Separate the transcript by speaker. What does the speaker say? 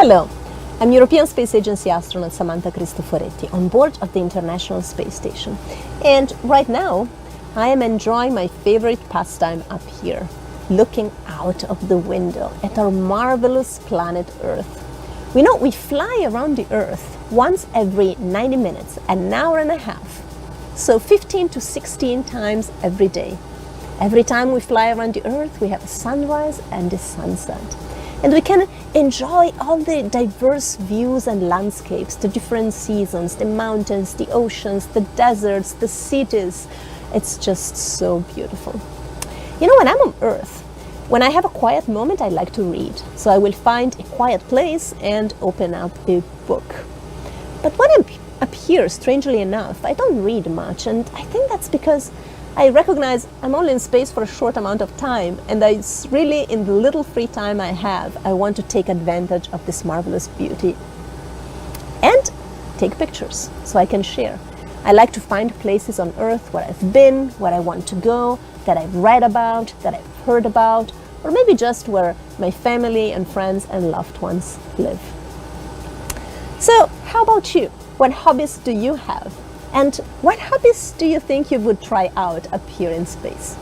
Speaker 1: Hello, I'm European Space Agency astronaut Samantha Cristoforetti on board of the International Space Station. And right now, I am enjoying my favorite pastime up here, looking out of the window at our marvelous planet Earth. We know we fly around the Earth once every 90 minutes, an hour and a half. So 15 to 16 times every day. Every time we fly around the Earth, we have a sunrise and a sunset. And we can enjoy all the diverse views and landscapes, the different seasons, the mountains, the oceans, the deserts, the cities. It's just so beautiful. You know, when I'm on Earth, when I have a quiet moment, I like to read. So I will find a quiet place and open up a book. But when I'm up here, strangely enough, I don't read much. And I think that's because I recognize I'm only in space for a short amount of time, and it's really in the little free time I have, I want to take advantage of this marvelous beauty and take pictures so I can share. I like to find places on Earth where I've been, where I want to go, that I've read about, that I've heard about, or maybe just where my family and friends and loved ones live. So, how about you? What hobbies do you have? And what hobbies do you think you would try out up here in space?